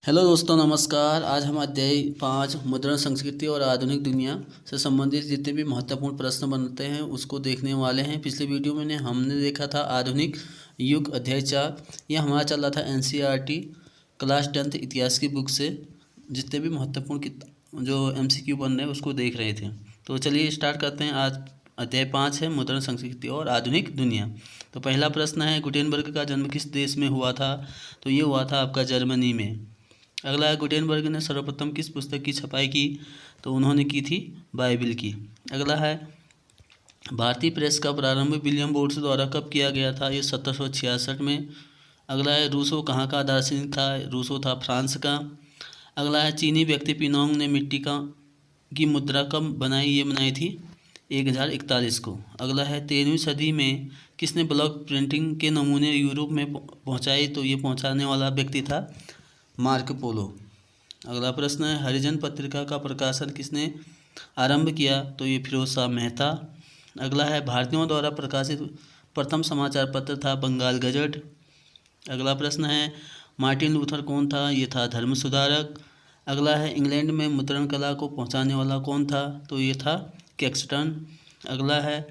Hello दोस्तों, नमस्कार। आज हम अध्याय 5 मुद्रण संस्कृति और आधुनिक दुनिया से संबंधित जितने भी महत्वपूर्ण प्रश्न बनते हैं उसको देखने वाले हैं। पिछले वीडियो में हमने देखा था आधुनिक युग अध्याय 4। यह हमारा चल रहा था एनसीईआरटी क्लास 10th इतिहास की बुक से जितने भी महत्वपूर्ण जो एमसीक्यू बन रहे हैं उसको देख रहे थे। तो चलिए स्टार्ट करते हैं। आज अध्याय 5 है मुद्रण संस्कृति और आधुनिक दुनिया। तो पहला प्रश्न है, गुटेनबर्ग का जन्म किस देश में हुआ था? तो ये हुआ था आपका जर्मनी में। अगला है, गुटेनबर्ग ने सर्वप्रथम किस पुस्तक की छपाई की? तो उन्होंने की थी बाइबिल की। अगला है, भारतीय प्रेस का प्रारंभ विलियम बोर्ड्स द्वारा कब किया गया था? ये 1766 में। अगला है, रूसो कहाँ का दार्शनिक था? रूसो था फ्रांस का। अगला है, चीनी व्यक्ति पिनोंग ने मिट्टी की मुद्रा कब बनाई? ये बनाई थी 1041 को। अगला है, 13वीं सदी में किसने ब्लॉक प्रिंटिंग के नमूने यूरोप में पहुँचाए? तो ये पहुँचाने वाला व्यक्ति था मार्क पोलो। अगला प्रश्न है, हरिजन पत्रिका का प्रकाशन किसने आरंभ किया? तो ये फिरोज शाह मेहता। अगला है, भारतीयों द्वारा प्रकाशित प्रथम समाचार पत्र था बंगाल गजट। अगला प्रश्न है, मार्टिन लूथर कौन था? ये था धर्म सुधारक। अगला है, इंग्लैंड में मुद्रण कला को पहुंचाने वाला कौन था? तो ये था कैक्सटन। अगला है,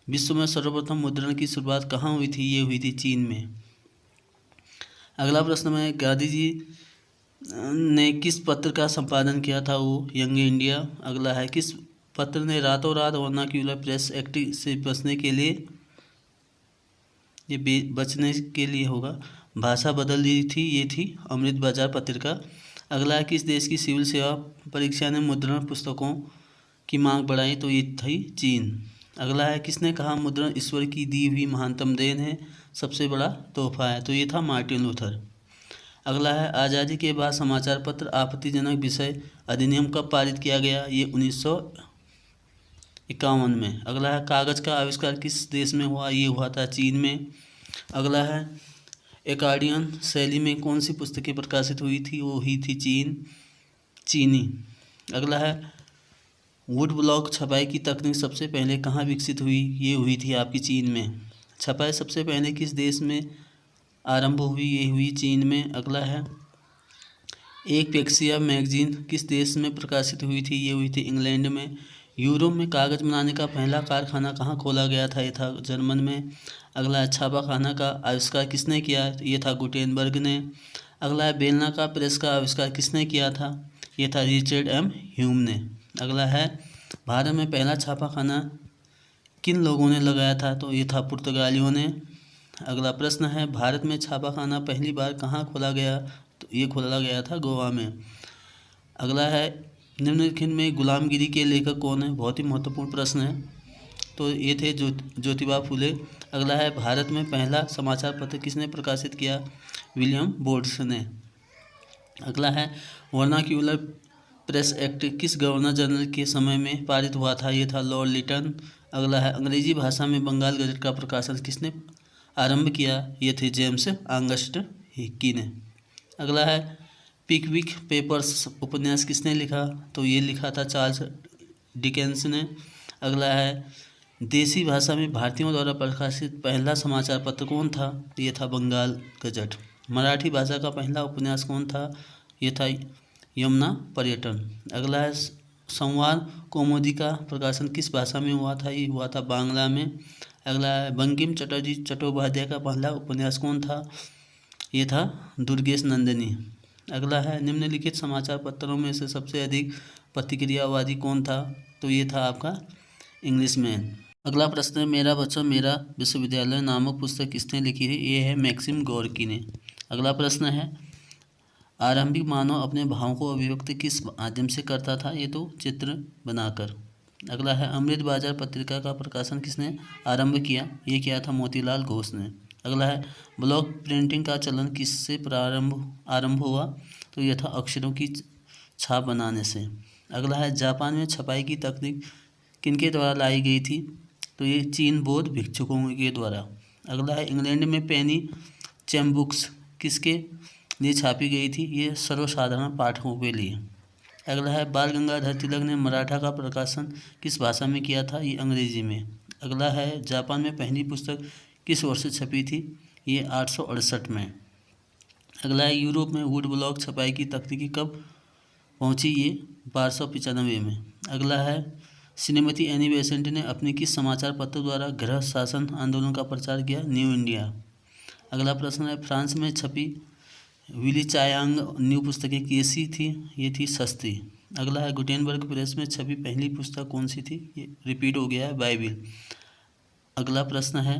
विश्व में सर्वप्रथम मुद्रण की शुरुआत कहाँ हुई थी? ये हुई थी चीन में। अगला प्रश्न में, गांधी जी ने किस पत्र का संपादन किया था? वो यंग इंडिया। अगला है, किस पत्र ने रातों रात वर्नाक्यूलर प्रेस एक्ट से बचने के लिए होगा भाषा बदल दी थी? ये थी अमृत बाजार पत्रिका। अगला है, किस देश की सिविल सेवा परीक्षा ने मुद्रण पुस्तकों की मांग बढ़ाई? तो ये थी चीन। अगला है, किसने कहा मुद्रण ईश्वर की दी हुई महानतम देन है, सबसे बड़ा तोहफा है? तो ये था मार्टिन लूथर। अगला है, आज़ादी के बाद समाचार पत्र आपत्तिजनक विषय अधिनियम कब पारित किया गया? ये 1951 में। अगला है, कागज़ का आविष्कार किस देश में हुआ? ये हुआ था चीन में। अगला है, एकार्डियन शैली में कौन सी पुस्तकें प्रकाशित हुई थी? वो हुई थी चीनी। अगला है, वुड ब्लॉक छपाई की तकनीक सबसे पहले कहाँ विकसित हुई? ये हुई थी आपकी चीन में। छपाई सबसे पहले किस देश में आरंभ हुई? ये हुई चीन में। अगला है, एक पेक्सिया मैगजीन किस देश में प्रकाशित हुई थी? ये हुई थी इंग्लैंड में। यूरोप में कागज़ बनाने का पहला कारखाना कहाँ खोला गया था? ये था जर्मन में। अगला है, छापाखाना का आविष्कार किसने किया? ये था गुटेनबर्ग ने। अगला है, बेलनाकार प्रेस का आविष्कार किसने किया था? ये था रिचर्ड एम ह्यूम ने। अगला है, भारत में पहला छापाखाना किन लोगों ने लगाया था? तो ये था पुर्तगालियों ने। अगला प्रश्न है, भारत में छापाखाना पहली बार कहाँ खोला गया? तो ये खोला गया था गोवा में। अगला है, निम्नलिखित में गुलामगिरी के लेखक कौन है? बहुत ही महत्वपूर्ण प्रश्न है। तो ये थे ज्योतिबा फुले। अगला है, भारत में पहला समाचार पत्र किसने प्रकाशित किया? विलियम बोर्ड्स ने। अगला है, वर्नाक्यूलर प्रेस एक्ट किस गवर्नर जनरल के समय में पारित हुआ था? ये था लॉर्ड लिटन। अगला है, अंग्रेजी भाषा में बंगाल गजट का प्रकाशन किसने आरंभ किया? ये थे जेम्स ऑगस्ट हिक्की ने। अगला है, पिकविक पेपर्स उपन्यास किसने लिखा? तो ये लिखा था चार्ल्स डिकेंस ने। अगला है, देसी भाषा में भारतीयों द्वारा प्रकाशित पहला समाचार पत्र कौन था? ये था बंगाल गजट। मराठी भाषा का पहला उपन्यास कौन था? ये था यमुना पर्यटन। अगला है, संवाद कौमुदी का प्रकाशन किस भाषा में हुआ था? ये हुआ था बांग्ला में। अगला है, बंकिम चटर्जी चट्टोपाध्याय का पहला उपन्यास कौन था? ये था दुर्गेश नंदिनी। अगला है, निम्नलिखित समाचार पत्रों में से सबसे अधिक प्रतिक्रियावादी कौन था? तो ये था आपका इंग्लिशमैन। अगला प्रश्न है, मेरा बच्चा मेरा विश्वविद्यालय नामक पुस्तक किसने लिखी है? ये है मैक्सिम गोर्की ने। अगला प्रश्न है, आरंभिक मानव अपने भावों को अभिव्यक्त किस माध्यम से करता था? ये तो चित्र बनाकर। अगला है, अमृत बाजार पत्रिका का प्रकाशन किसने आरंभ किया? ये किया था मोतीलाल घोष ने। अगला है, ब्लॉक प्रिंटिंग का चलन किससे आरंभ हुआ? तो यह था अक्षरों की छाप बनाने से। अगला है, जापान में छपाई की तकनीक किनके द्वारा लाई गई थी? तो ये चीन बौद्ध भिक्षुकों के द्वारा। अगला है, इंग्लैंड में पेनी चैम्बुक्स किसके लिए छापी गई थी? ये सर्वसाधारण पाठकों के लिए। अगला है, बाल गंगाधर तिलक ने मराठा का प्रकाशन किस भाषा में किया था? ये अंग्रेजी में। अगला है, जापान में पहली पुस्तक किस वर्ष छपी थी? ये 868 में। अगला है यूरोप में वुड ब्लॉक छपाई की तकनीकी कब पहुंची, ये 1295 में। अगला है श्रीमती एनी बेसेंट ने अपने किस समाचार पत्र द्वारा गृह शासन आंदोलन का प्रचार किया, न्यू इंडिया। अगला प्रश्न है फ्रांस में छपी विली चायांग न्यू पुस्तकें कैसी थी, ये थी सस्ती। अगला है गुटेनबर्ग प्रेस में छपी पहली पुस्तक कौन सी थी, ये रिपीट हो गया है, बाइबिल। अगला प्रश्न है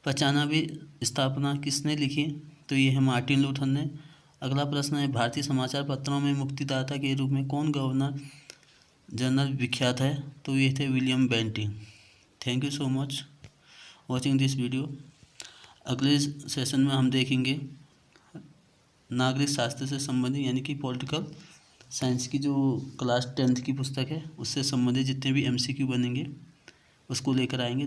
95वीं स्थापना किसने लिखी, तो ये है मार्टिन लूथर ने। अगला प्रश्न है भारतीय समाचार पत्रों में मुक्तिदाता के रूप में कौन गवर्नर जनरल विख्यात है, तो ये थे William Bentinck. Thank you so much watching this video. अगले सेशन में हम देखेंगे नागरिक शास्त्र से संबंधित यानी कि पॉलिटिकल साइंस की जो क्लास 10th की पुस्तक है उससे संबंधित जितने भी MCQ बनेंगे उसको लेकर आएंगे।